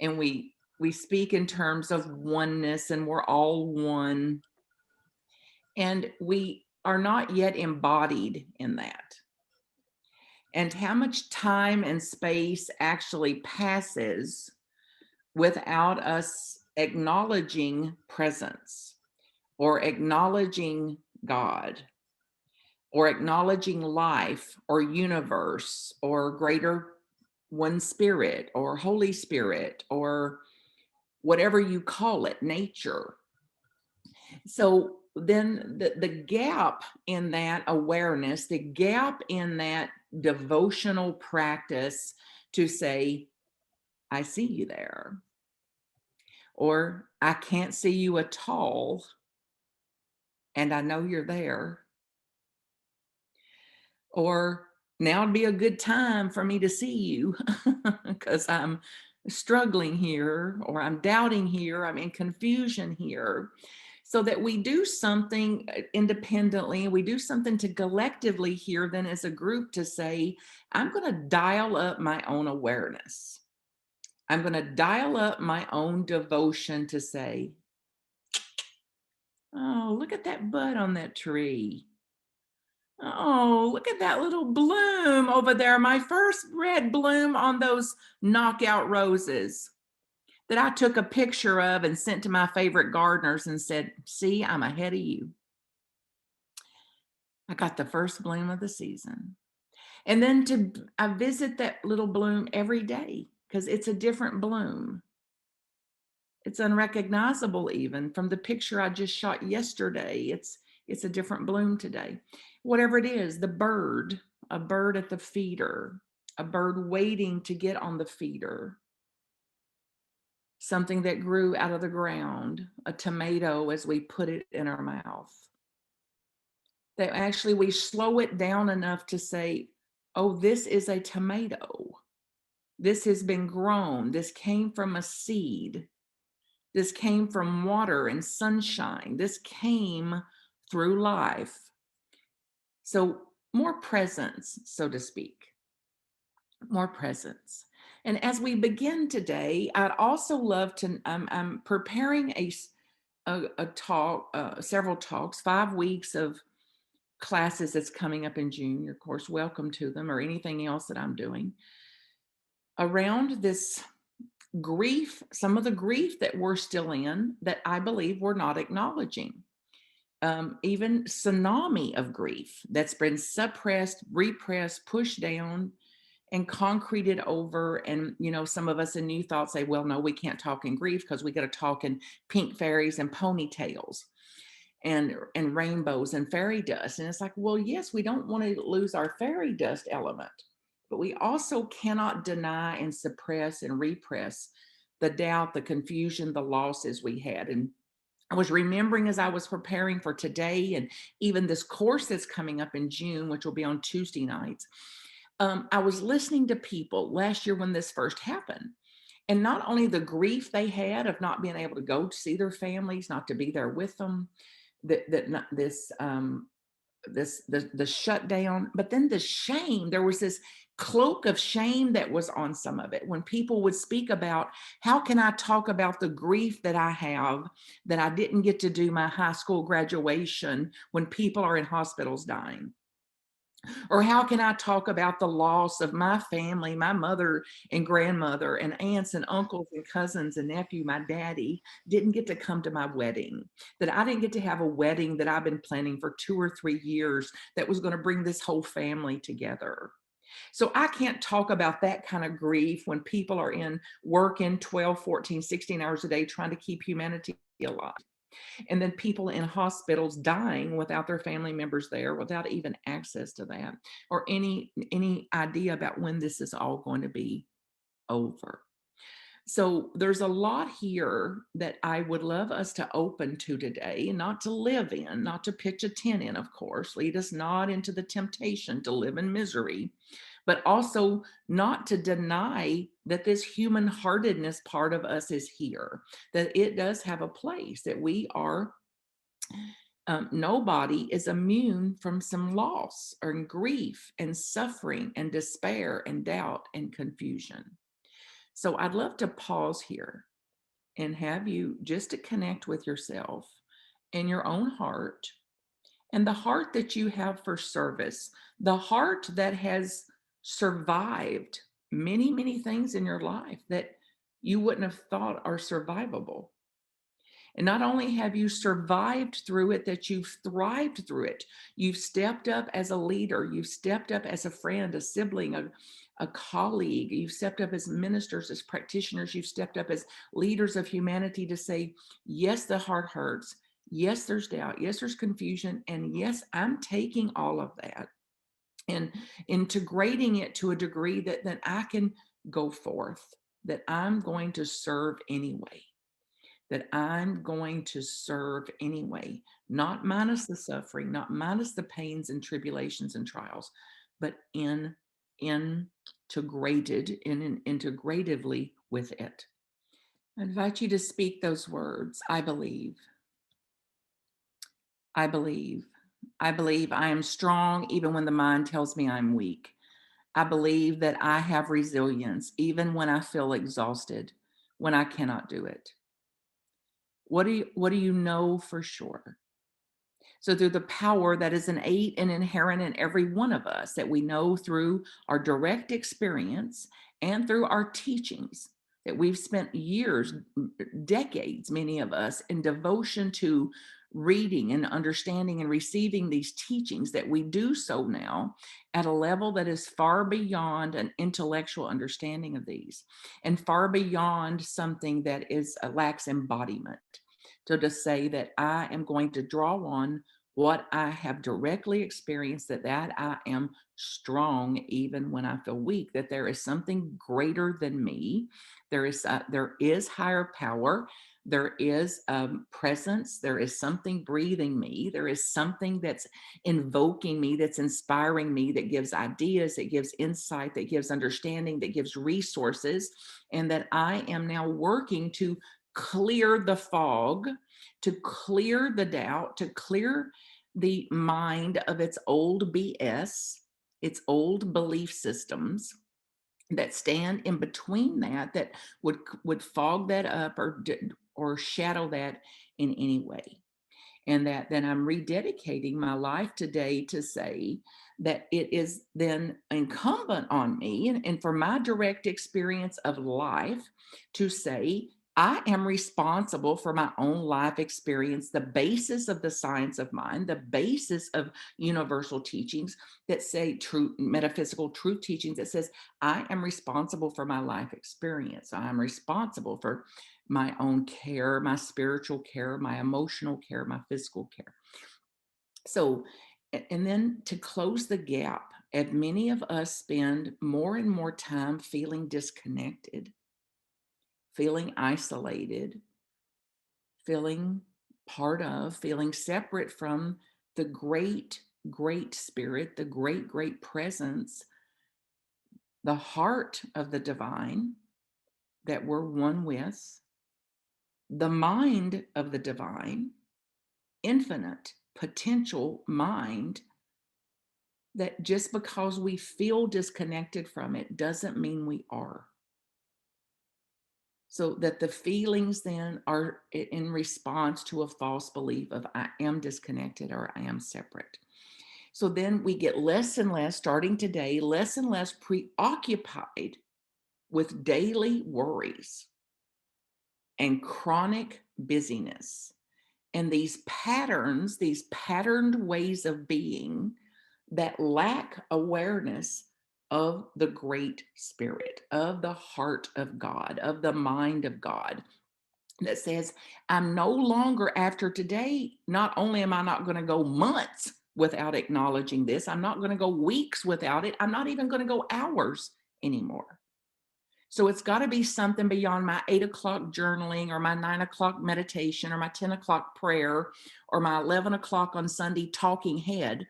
and we speak in terms of oneness and we're all one, and we are not yet embodied in that. And how much time and space actually passes without us acknowledging presence or acknowledging God or acknowledging life or universe or greater one spirit or Holy Spirit or whatever you call it, nature. So then the gap in that awareness, the gap in that devotional practice to say, I see you there, or I can't see you at all, and I know you're there, or now would be a good time for me to see you because I'm struggling here, or I'm doubting here, I'm in confusion here. So that we do something independently, we do something to collectively here, then as a group to say, I'm going to dial up my own awareness. I'm going to dial up my own devotion to say, oh, look at that bud on that tree. Oh, look at that little bloom over there. My first red bloom on those knockout roses that I took a picture of and sent to my favorite gardeners and said, see, I'm ahead of you. I got the first bloom of the season. And then I visit that little bloom every day because it's a different bloom. It's unrecognizable even from the picture I just shot yesterday. It's a different bloom today. Whatever it is, the bird, a bird at the feeder, a bird waiting to get on the feeder, something that grew out of the ground, a tomato as we put it in our mouth. That actually we slow it down enough to say, oh, this is a tomato. This has been grown. This came from a seed. This came from water and sunshine. This came through life. So more presence, so to speak, more presence. And as we begin today, I'd also love to, I'm preparing a talk, several talks, 5 weeks of classes that's coming up in June. You're of course welcome to them, or anything else that I'm doing around this grief, some of the grief that we're still in that I believe we're not acknowledging. Even tsunami of grief that's been suppressed, repressed, pushed down, and concreted over. And, you know, some of us in New Thought say, well, no, we can't talk in grief because we got to talk in pink fairies and ponytails and rainbows and fairy dust. And it's like, well, yes, we don't want to lose our fairy dust element, but we also cannot deny and suppress and repress the doubt, the confusion, the losses we had. And I was remembering as I was preparing for today and even this course that's coming up in June, which will be on Tuesday nights. I was listening to people last year when this first happened. And not only the grief they had of not being able to go to see their families, not to be there with them, the shutdown, but then the shame. There was this cloak of shame that was on some of it when people would speak about, how can I talk about the grief that I have that I didn't get to do my high school graduation when people are in hospitals dying? Or how can I talk about the loss of my family, my mother and grandmother and aunts and uncles and cousins and nephew? My daddy didn't get to come to my wedding, that I didn't get to have a wedding that I've been planning for 2 or 3 years that was going to bring this whole family together. So I can't talk about that kind of grief when people are in working 12, 14, 16 hours a day trying to keep humanity alive. And then people in hospitals dying without their family members there, without even access to that or any idea about when this is all going to be over. So there's a lot here that I would love us to open to today, not to live in, not to pitch a tent in, of course. Lead us not into the temptation to live in misery, but also not to deny that this human heartedness part of us is here, that it does have a place, that we are, nobody is immune from some loss or grief and suffering and despair and doubt and confusion. So I'd love to pause here and have you just to connect with yourself and your own heart and the heart that you have for service, the heart that has survived many, many things in your life that you wouldn't have thought are survivable. And not only have you survived through it, that you've thrived through it. You've stepped up as a leader, you've stepped up as a friend, a sibling, a colleague, you've stepped up as ministers, as practitioners, you've stepped up as leaders of humanity to say, yes, the heart hurts. Yes, there's doubt. Yes, there's confusion. And yes, I'm taking all of that and integrating it to a degree that I can go forth, that I'm going to serve anyway, that I'm going to serve anyway, not minus the suffering, not minus the pains and tribulations and trials, but integrated integratively with it. I invite you to speak those words. I believe. I believe. I believe I am strong even when the mind tells me I'm weak. I believe that I have resilience even when I feel exhausted, when I cannot do it. What do you know for sure? So through the power that is innate and inherent in every one of us, that we know through our direct experience and through our teachings, that we've spent years, decades, many of us, in devotion to reading and understanding and receiving these teachings, that we do so now at a level that is far beyond an intellectual understanding of these and far beyond something that is lacks embodiment. So to say that I am going to draw on what I have directly experienced, that I am strong even when I feel weak, that there is something greater than me. There is higher power. There is presence. There is something breathing me. There is something that's invoking me, that's inspiring me, that gives ideas, that gives insight, that gives understanding, that gives resources, and that I am now working to clear the fog, to clear the doubt, to clear the mind of its old BS, its old belief systems that stand in between that would fog that up or shadow that in any way. And that then I'm rededicating my life today to say that it is then incumbent on me and for my direct experience of life to say, I am responsible for my own life experience, the basis of the science of mind, the basis of universal teachings that say true metaphysical truth teachings that says, I am responsible for my life experience. I am responsible for my own care, my spiritual care, my emotional care, my physical care. So, and then to close the gap, as many of us spend more and more time feeling disconnected, feeling isolated, feeling part of, feeling separate from the great, great spirit, the great, great presence, the heart of the divine that we're one with, the mind of the divine, infinite potential mind, that just because we feel disconnected from it doesn't mean we are. So that the feelings then are in response to a false belief of I am disconnected or I am separate. So then we get less and less, starting today, less and less preoccupied with daily worries and chronic busyness and these patterns, these patterned ways of being that lack awareness of the great spirit, of the heart of God, of the mind of God, that says, I'm no longer after today. Not only am I not going to go months without acknowledging this, I'm not going to go weeks without it. I'm not even going to go hours anymore. So it's got to be something beyond my 8 o'clock journaling or my 9 o'clock meditation or my 10 o'clock prayer or my 11 o'clock on Sunday talking head.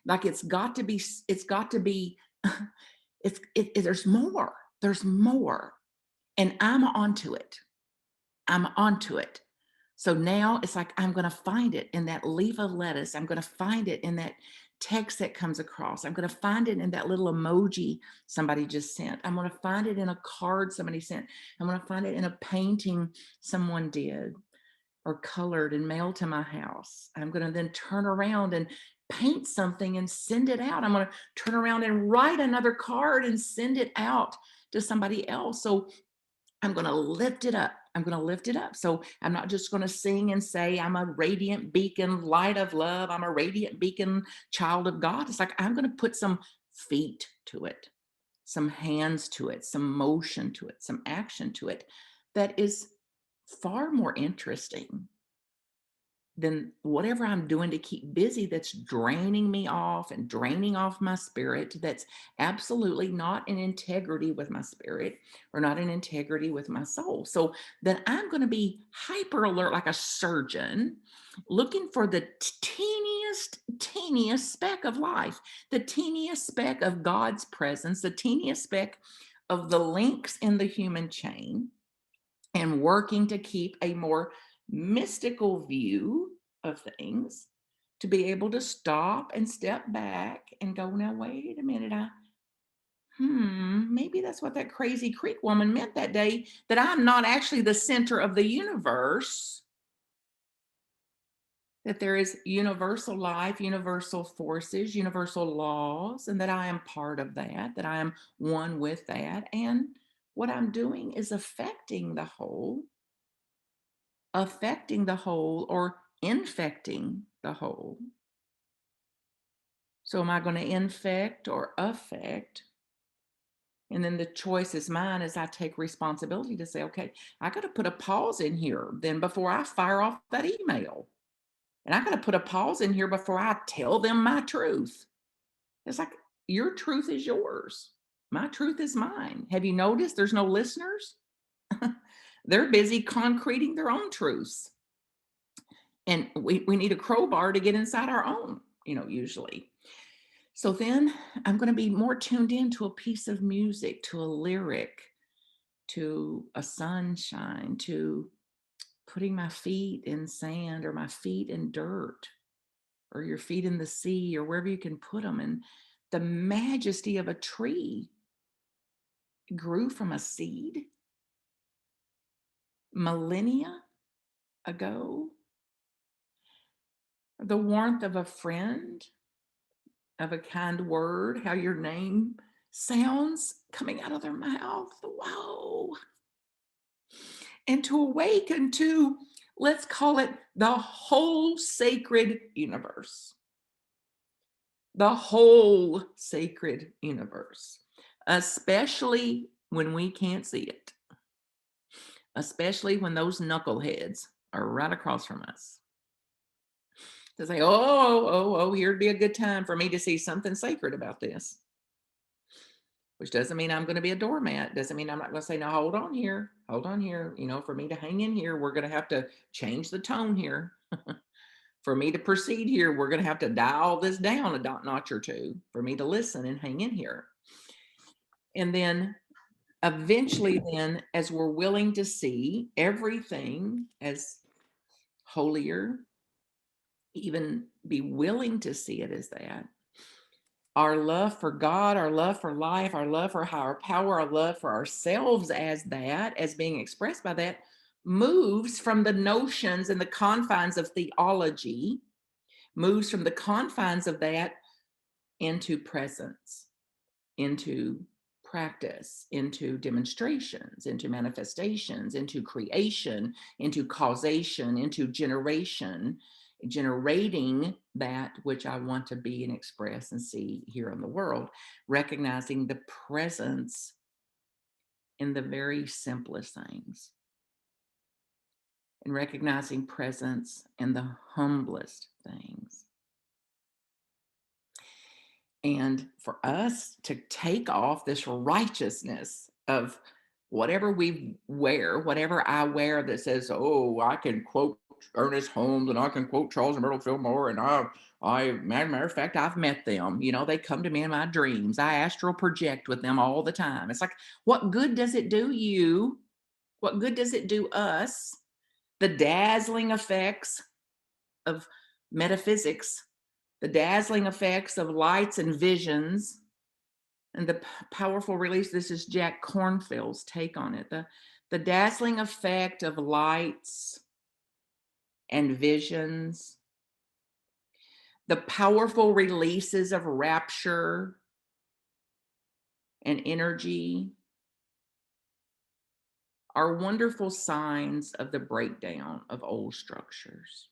Like it's got to be, there's more, there's more. And I'm onto it. I'm onto it. So now it's like, I'm going to find it in that leaf of lettuce. I'm going to find it in text that comes across. I'm going to find it in that little emoji somebody just sent. I'm going to find it in a card somebody sent. I'm going to find it in a painting someone did or colored and mailed to my house. I'm going to then turn around and paint something and send it out. I'm going to turn around and write another card and send it out to somebody else. So I'm going to lift it up. I'm going to lift it up. So I'm not just going to sing and say, I'm a radiant beacon, light of love. I'm a radiant beacon, child of God. It's like, I'm going to put some feet to it, some hands to it, some motion to it, some action to it that is far more interesting than whatever I'm doing to keep busy that's draining me off and draining off my spirit, that's absolutely not in integrity with my spirit or not in integrity with my soul. So then I'm going to be hyper alert like a surgeon looking for the teeniest speck of life, the teeniest speck of God's presence, the teeniest speck of the links in the human chain, and working to keep a more mystical view of things, to be able to stop and step back and go, now wait a minute, maybe that's what that crazy Creek woman meant that day, that I'm not actually the center of the universe, that there is universal life, universal forces, universal laws, and that I am part of that I am one with that, and what I'm doing is affecting the whole or infecting the whole. So am I going to infect or affect? And then the choice is mine as I take responsibility to say, okay, I got to put a pause in here then before I fire off that email. And I got to put a pause in here before I tell them my truth. It's like, your truth is yours. My truth is mine. Have you noticed there's no listeners? They're busy concreting their own truths. And we need a crowbar to get inside our own, usually. So then I'm going to be more tuned in to a piece of music, to a lyric, to a sunshine, to putting my feet in sand or my feet in dirt or your feet in the sea or wherever you can put them. And the majesty of a tree grew from a seed millennia ago. The warmth of a friend, of a kind word, how your name sounds coming out of their mouth. Whoa. And to awaken to, let's call it the whole sacred universe. The whole sacred universe, especially when we can't see it, especially when those knuckleheads are right across from us. To say, here'd be a good time for me to see something sacred about this. Which doesn't mean I'm going to be a doormat. Doesn't mean I'm not going to say, no, hold on here. For me to hang in here, we're going to have to change the tone here. For me to proceed here, we're going to have to dial this down a notch or two for me to listen and hang in here. And then eventually then, as we're willing to see everything as holier, even be willing to see it as that, our love for God, our love for life, our love for higher power, our love for ourselves as that, as being expressed by that, moves from the notions and the confines of theology, moves from the confines of that into presence, into practice, into demonstrations, into manifestations, into creation, into causation, into generation, generating that which I want to be and express and see here in the world, recognizing the presence in the very simplest things, and recognizing presence in the humblest things. And for us to take off this righteousness of whatever we wear, whatever I wear that says, oh, I can quote Ernest Holmes and I can quote Charles and Myrtle Fillmore, and matter of fact, I've met them. They come to me in my dreams. I astral project with them all the time. It's like, what good does it do you? What good does it do us? The dazzling effects of metaphysics The dazzling effects of lights and visions, and the powerful release. This is Jack Kornfield's take on it. The dazzling effect of lights and visions, the powerful releases of rapture and energy are wonderful signs of the breakdown of old structures.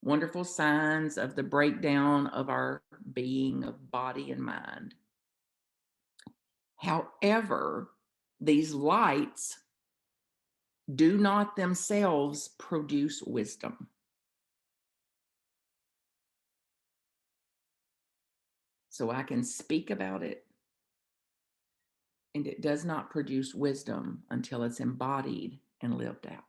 Wonderful signs of the breakdown of our being, of body and mind. However, these lights do not themselves produce wisdom. So I can speak about it, and it does not produce wisdom until it's embodied and lived out.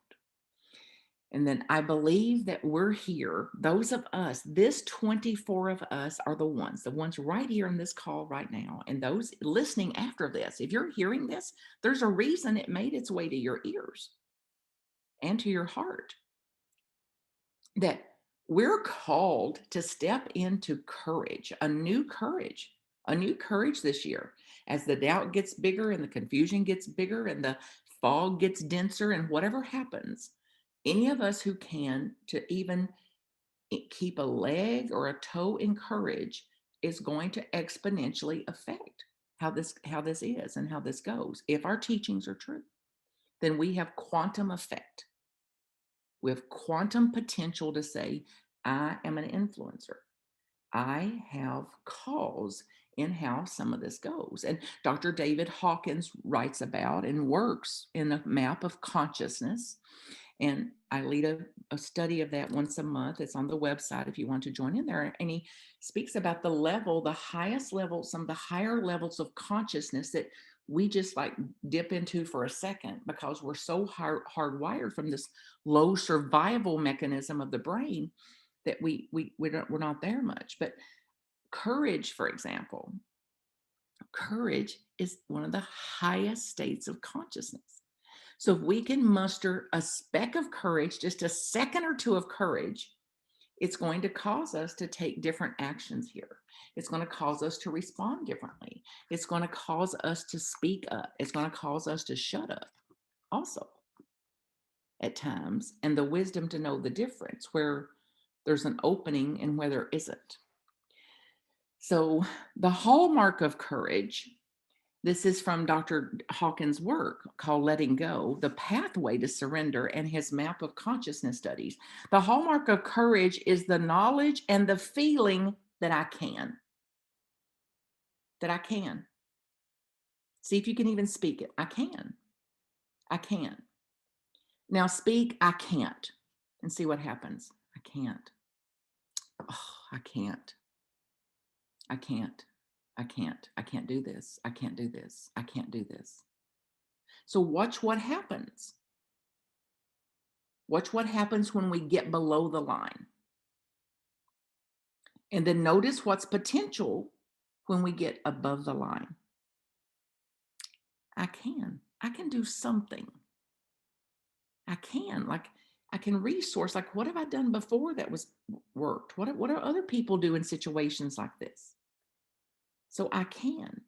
And then I believe that we're here, those of us, this 24 of us are the ones right here in this call right now. And those listening after this, if you're hearing this, there's a reason it made its way to your ears and to your heart. That we're called to step into courage, a new courage this year. As the doubt gets bigger and the confusion gets bigger and the fog gets denser and whatever happens, any of us who can to even keep a leg or a toe in courage is going to exponentially affect how this is and how this goes. If our teachings are true, then we have quantum effect. We have quantum potential to say, I am an influencer. I have cause in how some of this goes. And Dr. David Hawkins writes about and works in a map of consciousness. And I lead a study of that once a month. It's on the website if you want to join in there. And he speaks about the highest level, some of the higher levels of consciousness that we just like dip into for a second because we're so hardwired from this low survival mechanism of the brain that we're not there much. But courage, for example, courage is one of the highest states of consciousness. So if we can muster a speck of courage, just a second or two of courage, it's going to cause us to take different actions here. It's going to cause us to respond differently. It's going to cause us to speak up. It's going to cause us to shut up also at times, and the wisdom to know the difference where there's an opening and where there isn't. So the hallmark of courage, this is from Dr. Hawkins' work called Letting Go, The Pathway to Surrender, and his map of consciousness studies. The hallmark of courage is the knowledge and the feeling that I can. That I can. See if you can even speak it. I can. I can. Now speak, I can't. And see what happens. I can't. Oh, I can't. I can't. I can't. I can't do this. I can't do this. I can't do this. So watch what happens. Watch what happens when we get below the line. And then notice what's potential when we get above the line. I can do something. I can resource, like what have I done before that was worked? What do other people do in situations like this? So I can.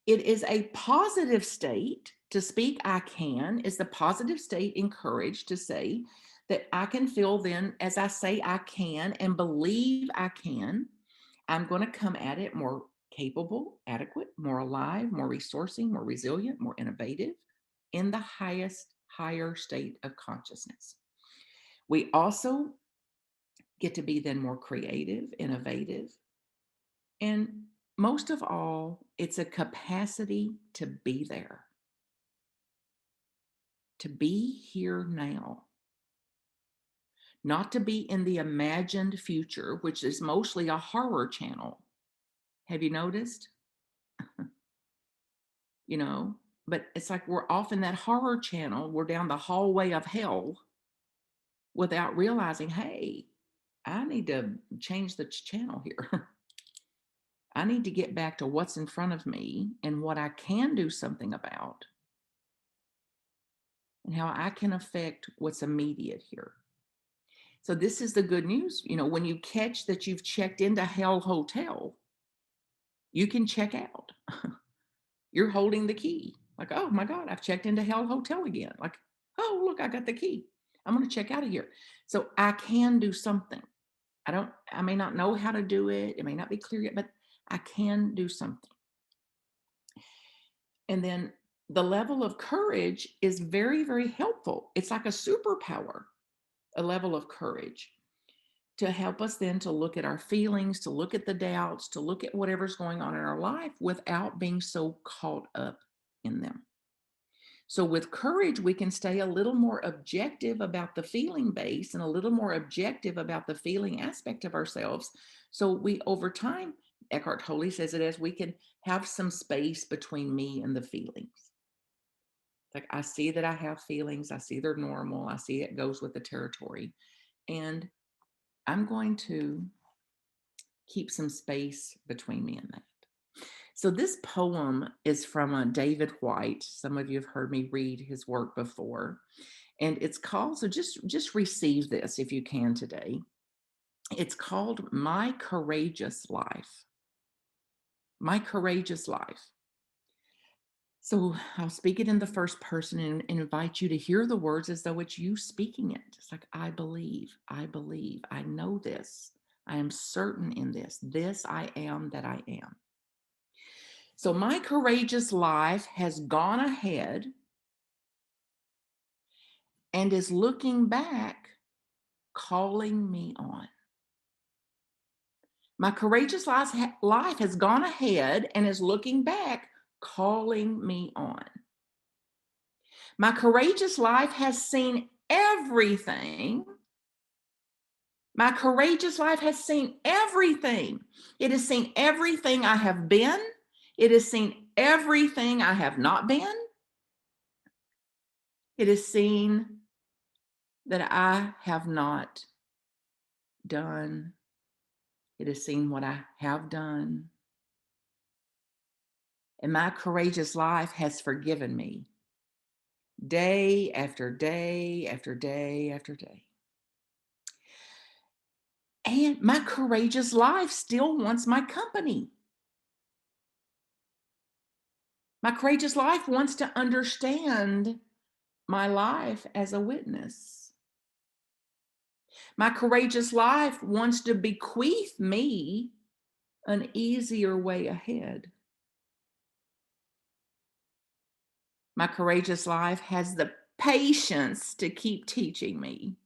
It is a positive state to speak. I can is the positive state encouraged to say that I can feel then as I say I can and believe I can, I'm going to come at it more capable, adequate, more alive, more resourcing, more resilient, more innovative in the higher state of consciousness. We also get to be then more creative, innovative, and most of all, it's a capacity to be there, to be here now, not to be in the imagined future, which is mostly a horror channel. Have you noticed? But it's like we're off in that horror channel. We're down the hallway of hell without realizing, hey, I need to change the channel here. I need to get back to what's in front of me and what I can do something about and how I can affect what's immediate here. So this is the good news. When you catch that you've checked into Hell Hotel, you can check out. You're holding the key. Like, oh my God, I've checked into Hell Hotel again. Like, oh, look, I got the key. I'm going to check out of here. So I can do something. I may not know how to do it. It may not be clear yet, but I can do something. And then the level of courage is very, very helpful. It's like a superpower, a level of courage to help us then to look at our feelings, to look at the doubts, to look at whatever's going on in our life without being so caught up in them. So with courage, we can stay a little more objective about the feeling base and a little more objective about the feeling aspect of ourselves. So we, over time, Eckhart Tolle says it as we can have some space between me and the feelings. Like, I see that I have feelings. I see they're normal. I see it goes with the territory. And I'm going to keep some space between me and that. So this poem is from David White. Some of you have heard me read his work before, and it's called, so just receive this if you can today. It's called My Courageous Life. My Courageous Life. So I'll speak it in the first person and invite you to hear the words as though it's you speaking it. It's like, I believe, I know this. I am certain in this. This I am that I am. So my courageous life has gone ahead and is looking back, calling me on. My courageous life has gone ahead and is looking back, calling me on. My courageous life has seen everything. My courageous life has seen everything. It has seen everything I have been. It has seen everything I have not been. It has seen that I have not done. It has seen what I have done. And my courageous life has forgiven me day after day after day after day. And my courageous life still wants my company. My courageous life wants to understand my life as a witness. My courageous life wants to bequeath me an easier way ahead. My courageous life has the patience to keep teaching me.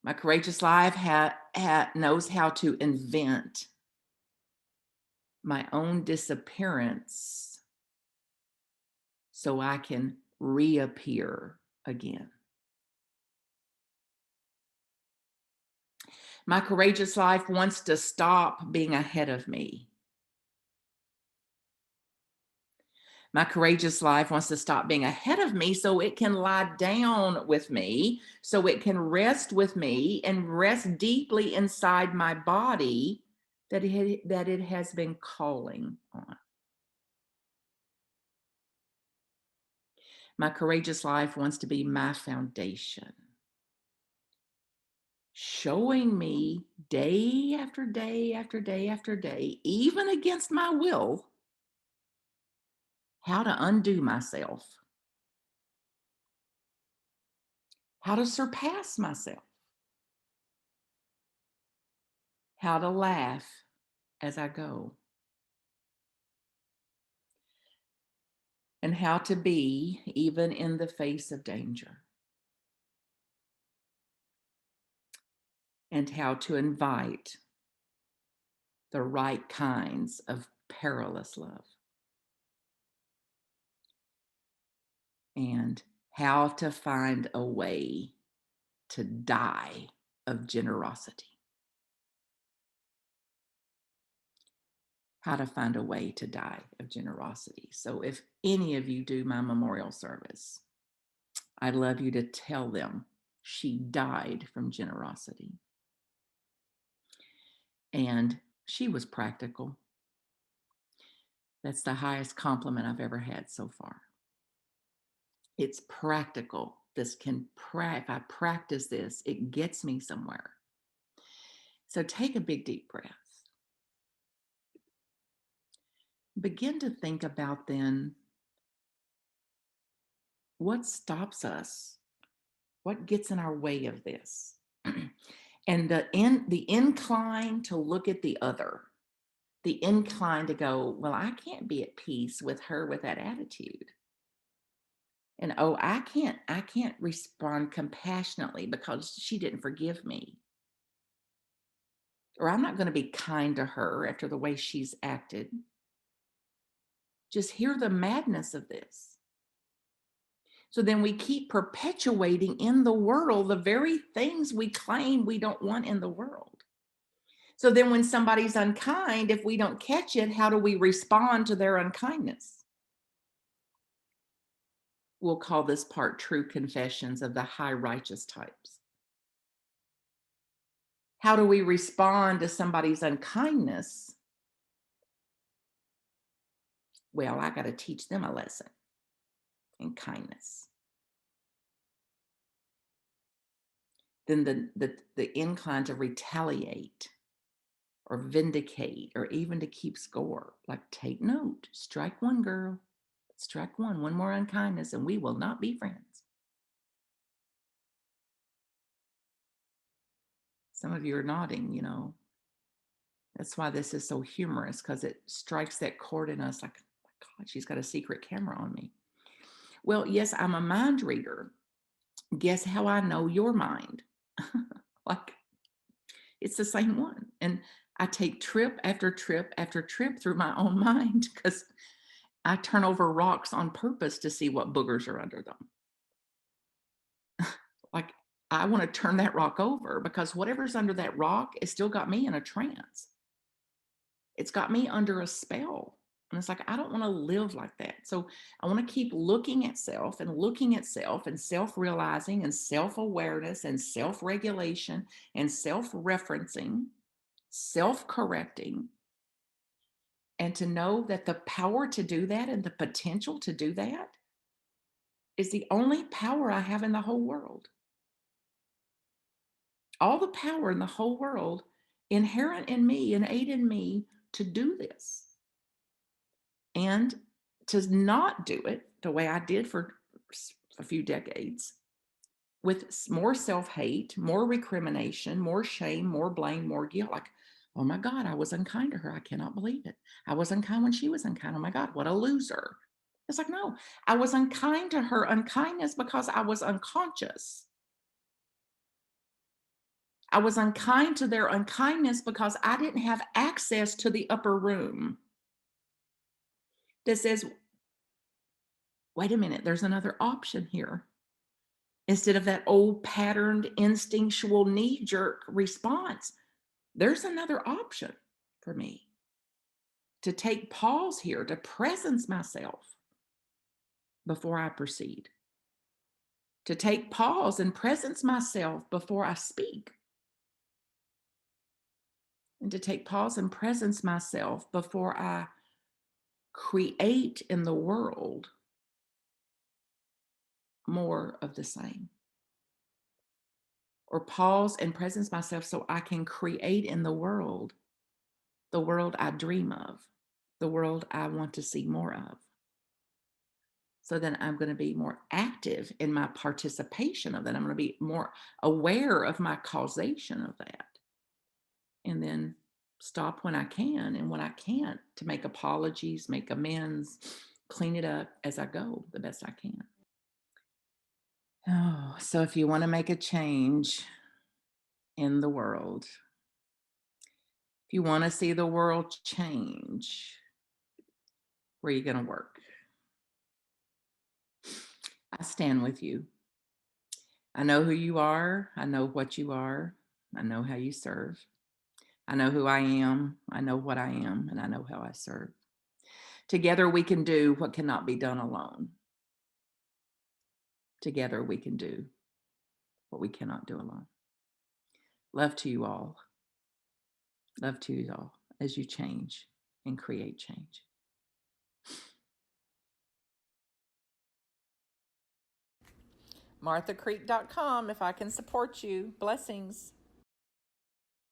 My courageous life knows how to invent my own disappearance so I can reappear again. My courageous life wants to stop being ahead of me. My courageous life wants to stop being ahead of me so it can lie down with me, so it can rest with me and rest deeply inside my body that it has been calling on. My courageous life wants to be my foundation, showing me day after day after day after day, even against my will, how to undo myself, how to surpass myself, how to laugh as I go, and how to be even in the face of danger, and how to invite the right kinds of perilous love, and how to find a way to die of generosity. How to find a way to die of generosity. So if any of you do my memorial service, I'd love you to tell them she died from generosity. And she was practical. That's the highest compliment I've ever had so far. It's practical if I practice this, it gets me somewhere. So take a big deep breath. Begin to think about then what stops us, what gets in our way of this. And the incline to look at the other, the incline to go, well, I can't be at peace with her with that attitude. And oh, I can't respond compassionately because she didn't forgive me. Or I'm not going to be kind to her after the way she's acted. Just hear the madness of this. So then we keep perpetuating in the world the very things we claim we don't want in the world. So then when somebody's unkind, if we don't catch it, how do we respond to their unkindness? We'll call this part true confessions of the high righteous types. How do we respond to somebody's unkindness? Well, I got to teach them a lesson in kindness. Then the incline to retaliate or vindicate or even to keep score. Like, take note, strike one, girl, strike one more unkindness, and we will not be friends. Some of you are nodding, That's why this is so humorous, because it strikes that chord in us like, oh my God, she's got a secret camera on me. Well, yes, I'm a mind reader. Guess how I know your mind? Like, it's the same one. And I take trip after trip after trip through my own mind because I turn over rocks on purpose to see what boogers are under them. Like, I want to turn that rock over because whatever's under that rock has still got me in a trance. It's got me under a spell. And it's like, I don't want to live like that. So I want to keep looking at self and self-realizing and self-awareness and self-regulation and self-referencing, self-correcting, and to know that the power to do that and the potential to do that is the only power I have in the whole world. All the power in the whole world inherent in me, innate in me to do this. And to not do it the way I did for a few decades with more self-hate, more recrimination, more shame, more blame, more guilt. Like, oh my God, I was unkind to her. I cannot believe it. I was unkind when she was unkind. Oh my God, what a loser. It's like, no, I was unkind to her unkindness because I was unconscious. I was unkind to their unkindness because I didn't have access to the upper room that says, wait a minute, there's another option here. Instead of that old patterned instinctual knee jerk response, there's another option for me to take pause here, to presence myself before I proceed, to take pause and presence myself before I speak, and to take pause and presence myself before I create in the world more of the same. Or pause and presence myself so I can create in the world I dream of, the world I want to see more of. So then I'm going to be more active in my participation of that. I'm going to be more aware of my causation of that. And then stop when I can, and when I can't, to make apologies, make amends, clean it up as I go the best I can. Oh, so if you want to make a change in the world, if you want to see the world change, where are you going to work? I stand with you. I know who you are. I know what you are. I know how you serve. I know who I am. I know what I am, and I know how I serve. Together we can do what cannot be done alone. Together we can do what we cannot do alone. Love to you all. Love to you all as you change and create change. MarthaCreek.com if I can support you. Blessings.